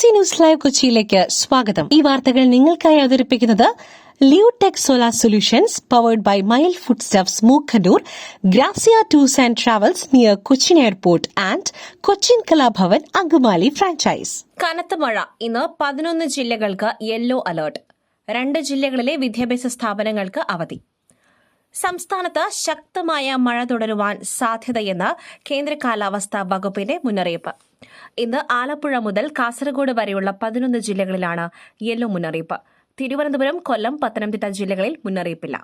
BBC news live കൊച്ചിയിലേക്ക് സ്വാഗതം. ഈ വാർത്തകൾ നിങ്ങൾക്കായി അവതരിപ്പിക്കുന്നത് Leotech solar solutions powered by mile food stuffs Mookkannoor, Grazia tours and travels near Cochin airport and Cochin Kalabhavan Angamaly franchise. കനത്ത മഴ. ഇന്ന് 11 ജില്ലകൾക്ക് യെല്ലോ അലർട്ട്. 2 ജില്ലകളിലെ വിദ്യാഭ്യാസ സ്ഥാപനങ്ങൾക്ക് അവധി. സംസ്ഥാനത്ത് ശക്തമായ മഴ തുടരുവാൻ സാധ്യതയെന്ന് കേന്ദ്ര കാലാവസ്ഥാ വകുപ്പിന്റെ മുന്നറിയിപ്പ്. ഇന്ന് ആലപ്പുഴ മുതൽ കാസർഗോഡ് വരെയുള്ള 11 ജില്ലകളിലാണ് യെല്ലോ മുന്നറിയിപ്പ്. തിരുവനന്തപുരം, കൊല്ലം, പത്തനംതിട്ട ജില്ലകളിൽ മുന്നറിയിപ്പില്ല.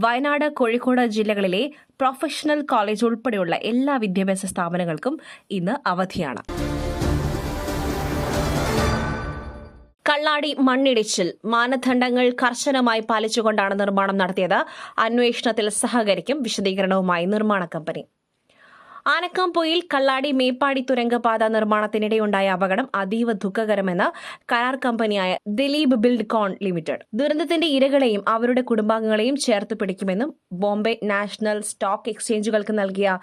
വയനാട്, കോഴിക്കോട് ജില്ലകളിലെ പ്രൊഫഷണൽ കോളേജ് ഉൾപ്പെടെയുള്ള എല്ലാ വിദ്യാഭ്യാസ സ്ഥാപനങ്ങൾക്കും ഇന്ന് അവധിയാണ്. കള്ളാടി മണ്ണിടിച്ചിൽ മാനദണ്ഡങ്ങൾ കർശനമായി പാലിച്ചുകൊണ്ടാണ് നിർമ്മാണം നടത്തിയത്. അന്വേഷണത്തിൽ സഹകരിക്കും. വിശദീകരണവുമായി നിർമ്മാണ കമ്പനി. ആനക്കാംപൊയിൽ കള്ളാടി മേപ്പാടി തുരങ്കപാത നിർമ്മാണത്തിനിടെയുണ്ടായ അപകടം അതീവ ദുഃഖകരമെന്ന് കരാർ കമ്പനിയായ ദിലീപ് ബിൽഡ്കോൺ ലിമിറ്റഡ്. ദുരന്തത്തിന്റെ ഇരകളെയും അവരുടെ കുടുംബാംഗങ്ങളെയും ചേർത്ത് പിടിക്കുമെന്നും ബോംബെ നാഷണൽ സ്റ്റോക്ക് എക്സ്ചേഞ്ചുകൾക്ക് നൽകിയ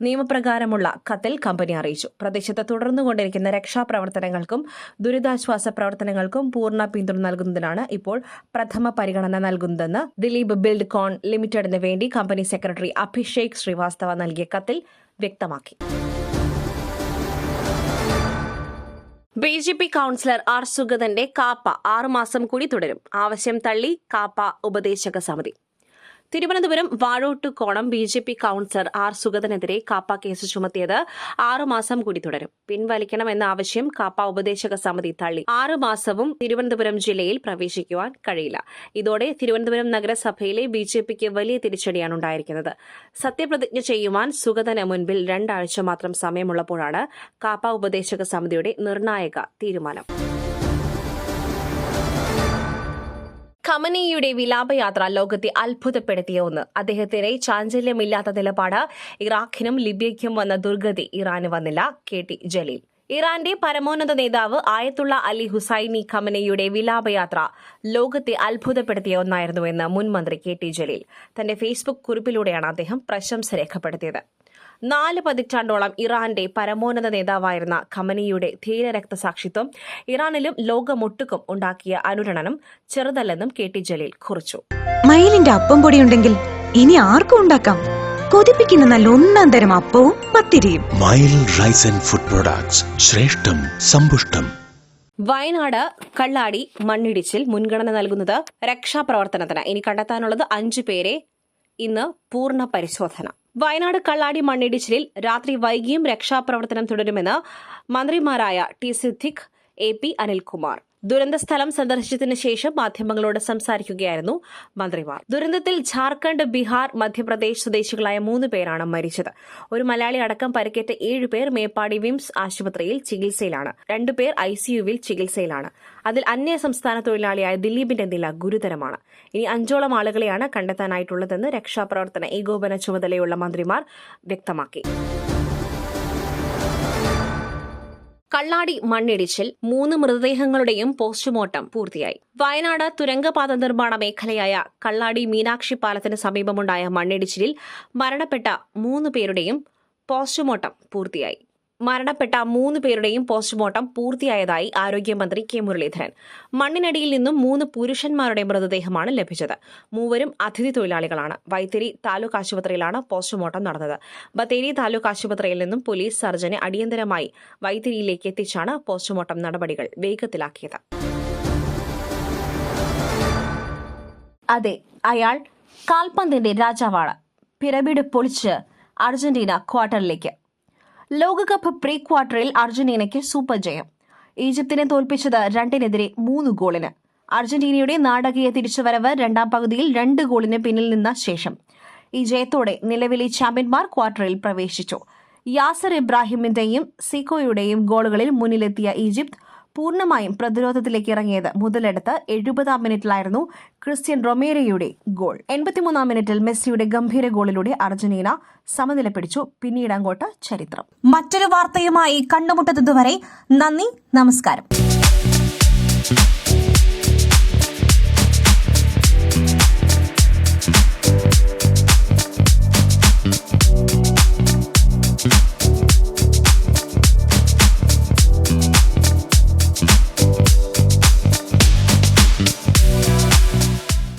നിയമപ്രകാരമുള്ള കത്തിൽ കമ്പനി അറിയിച്ചു. പ്രദേശത്ത് തുടർന്നുകൊണ്ടിരിക്കുന്ന രക്ഷാപ്രവർത്തനങ്ങൾക്കും ദുരിതാശ്വാസ പ്രവർത്തനങ്ങൾക്കും പൂർണ്ണ പിന്തുണ നൽകുന്നതിനാണ് ഇപ്പോൾ പ്രഥമ പരിഗണന നൽകുന്നതെന്ന് ദിലീപ് ബിൽഡ്കോൺ ലിമിറ്റഡിന് വേണ്ടി കമ്പനി സെക്രട്ടറി അഭിഷേക് ശ്രീവാസ്തവ നൽകിയ കത്തിൽ വ്യക്തമാക്കി. ബിജെപി കൌൺസിലർ ആർ സുഗതന്റെ കാപ്പ 6 മാസം കൂടി തുടരും. ആവശ്യം തള്ളി കാപ്പ ഉപദേശക സമിതി. Thiruvananthapuram Vazhottukonam BJP councillor R സുഗതനെതിരെ കാപ്പ കേസ് ചുമത്തിയത് 6 മാസം കൂടി തുടരും. പിൻവലിക്കണമെന്ന ആവശ്യം കാപ്പ ഉപദേശക സമിതി തള്ളി. 6 മാസവും തിരുവനന്തപുരം ജില്ലയിൽ പ്രവേശിക്കുവാൻ കഴിയില്ല. ഇതോടെ തിരുവനന്തപുരം നഗരസഭയിലെ ബിജെപിക്ക് വലിയ തിരിച്ചടിയാണ് ഉണ്ടായിരിക്കുന്നത്. സത്യപ്രതിജ്ഞ ചെയ്യുവാൻ സുഗതന് മുൻപിൽ 2 ആഴ്ച മാത്രം സമയമുള്ളപ്പോഴാണ് കാപ്പ ഉപദേശക സമിതിയുടെ നിർണായക തീരുമാനം. ഖമനേയിയുടെ വിലാപയാത്ര ലോകത്തെ അത്ഭുതപ്പെടുത്തിയ ഒന്ന്. അദ്ദേഹത്തിന്റെ ചാഞ്ചല്യമില്ലാത്ത നിലപാട്. ഇറാഖിനും ലിബിയയ്ക്കും വന്ന ദുർഗതി ഇറാന് വന്നില്ല. KT ജലീൽ. ഇറാന്റെ പരമോന്നത നേതാവ് ആയത്തുള്ള അലി ഹുസൈനി ഖമനേയിയുടെ വിലാപയാത്ര ലോകത്തെ അത്ഭുതപ്പെടുത്തിയ ഒന്നായിരുന്നുവെന്ന് മുൻ മന്ത്രി KT ജലീൽ തന്റെ ഫേസ്ബുക്ക് കുറിപ്പിലൂടെയാണ് അദ്ദേഹം പ്രശംസ രേഖപ്പെടുത്തിയത്. 4 പതിറ്റാണ്ടോളം ഇറാന്റെ പരമോന്നത നേതാവായിരുന്ന ഖമനേയിയുടെ ധീരരക്തസാക്ഷിത്വം ഇറാനിലും ലോകമൊട്ടുക്കും ഉണ്ടാക്കിയ അനുരണനം ചെറുതല്ലെന്നും KT ജലീൽ കുറിച്ചു. മയിലിന്റെ അപ്പം പൊടിയുണ്ടെങ്കിൽ ഇനി ആർക്കും ഉണ്ടാക്കാം. കൊതിപ്പിക്കുന്ന നല്ല 1-ാം തരം അപ്പവും പത്തിരിയും. മയിൽ റൈസ് ആൻഡ് ഫുഡ് പ്രൊഡക്ട്സ്, ശ്രേഷ്ഠം സമ്പുഷ്ടം. വയനാട് കള്ളാടി മണ്ണിടിച്ചിൽ മുൻഗണന നൽകുന്നത് രക്ഷാപ്രവർത്തനത്തിന്. ഇനി കണ്ടെത്താനുള്ളത് 5 പേരെ. ഇന്ന് പൂർണ്ണ പരിശോധന. വയനാട് കള്ളാടി മണ്ണിടിച്ചിലിൽ രാത്രി വൈകിയും രക്ഷാപ്രവർത്തനം തുടരുമെന്ന് മന്ത്രിമാരായ ടി സിദ്ദിഖ്, AP അനിൽകുമാർ. ദുരന്ത സ്ഥലം സന്ദർശിച്ചതിന് ശേഷം മാധ്യമങ്ങളോട് സംസാരിക്കുകയായിരുന്നു മന്ത്രിമാർ. ദുരന്തത്തിൽ ഝാർഖണ്ഡ്, ബീഹാർ, മധ്യപ്രദേശ് സ്വദേശികളായ 3 പേരാണ് മരിച്ചത്. ഒരു മലയാളി അടക്കം പരിക്കേറ്റ 7 പേർ മേപ്പാടി വിംസ് ആശുപത്രിയിൽ ചികിത്സയിലാണ്. 2 പേർ ICUവിൽ ചികിത്സയിലാണ്. അതിൽ അന്യസംസ്ഥാന തൊഴിലാളിയായ ദിലീപിന്റെ നില ഗുരുതരമാണ്. ഇനി 5ഓളം ആളുകളെയാണ് കണ്ടെത്താനായിട്ടുള്ളതെന്ന് രക്ഷാപ്രവർത്തന ഏകോപന ചുമതലയുള്ള മന്ത്രിമാർ വ്യക്തമാക്കി. കള്ളാടി മണ്ണിടിച്ചിൽ 3 മൃതദേഹങ്ങളുടെയും പോസ്റ്റ്മോർട്ടം പൂർത്തിയായി. വയനാട് തുരങ്കപാത നിർമ്മാണ മേഖലയായ കള്ളാടി മീനാക്ഷി പാലത്തിന് സമീപമുണ്ടായ മണ്ണിടിച്ചിലിൽ മരണപ്പെട്ട 3 പേരുടെയും പോസ്റ്റ്മോർട്ടം പൂർത്തിയായി. പൂർത്തിയായതായി ആരോഗ്യമന്ത്രി K മുരളീധരൻ. മണ്ണിനടിയിൽ നിന്നും 3 പുരുഷന്മാരുടെ മൃതദേഹമാണ് ലഭിച്ചത്. 3 അതിഥി തൊഴിലാളികളാണ്. വൈത്തിരി താലൂക്ക് ആശുപത്രിയിലാണ് പോസ്റ്റ്മോർട്ടം നടന്നത്. ബത്തേരി താലൂക്ക് ആശുപത്രിയിൽ നിന്നും പോലീസ് സർജനെ അടിയന്തരമായി വൈത്തിരിയിലേക്ക് എത്തിച്ചാണ് പോസ്റ്റ്മോർട്ടം നടപടികൾ വേഗത്തിലാക്കിയത്. അതെ, അയാൾ കാൽപന്തിന്റെ രാജാവാണ്. പിരമിഡ് പൊളിച്ച് അർജന്റീന ക്വാർട്ടറിലേക്ക്. ലോകകപ്പ് പ്രീ ക്വാർട്ടറിൽ അർജന്റീനയ്ക്ക് സൂപ്പർ ജയം. ഈജിപ്തിനെ തോൽപ്പിച്ചത് 2-3 ഗോളിന്. അർജന്റീനയുടെ നാടകീയ തിരിച്ചുവരവ് 2ാം പകുതിയിൽ 2 ഗോളിന് പിന്നിൽ നിന്ന ശേഷം. ഈ ജയത്തോടെ നിലവിലെ ചാമ്പ്യന്മാർ ക്വാർട്ടറിൽ പ്രവേശിച്ചു. യാസർ ഇബ്രാഹിമിന്റെയും സിക്കോയുടെയും ഗോളുകളിൽ മുന്നിലെത്തിയ ഈജിപ്ത് പൂർണ്ണമായും പ്രതിരോധത്തിലേക്ക് ഇറങ്ങിയത് മുതലെടുത്ത് 70ാം മിനിറ്റിലായിരുന്നു ക്രിസ്ത്യൻ റൊമേരോയുടെ ഗോൾ. 83ാം മിനിറ്റിൽ മെസ്സിയുടെ ഗംഭീര ഗോളിലൂടെ അർജന്റീന സമനില പിടിച്ചു. പിന്നീട് അങ്ങോട്ട് ചരിത്രം. മറ്റൊരു വാർത്തയുമായി കണ്ടുമുട്ടുന്നതുവരെ നന്ദി, നമസ്കാരം.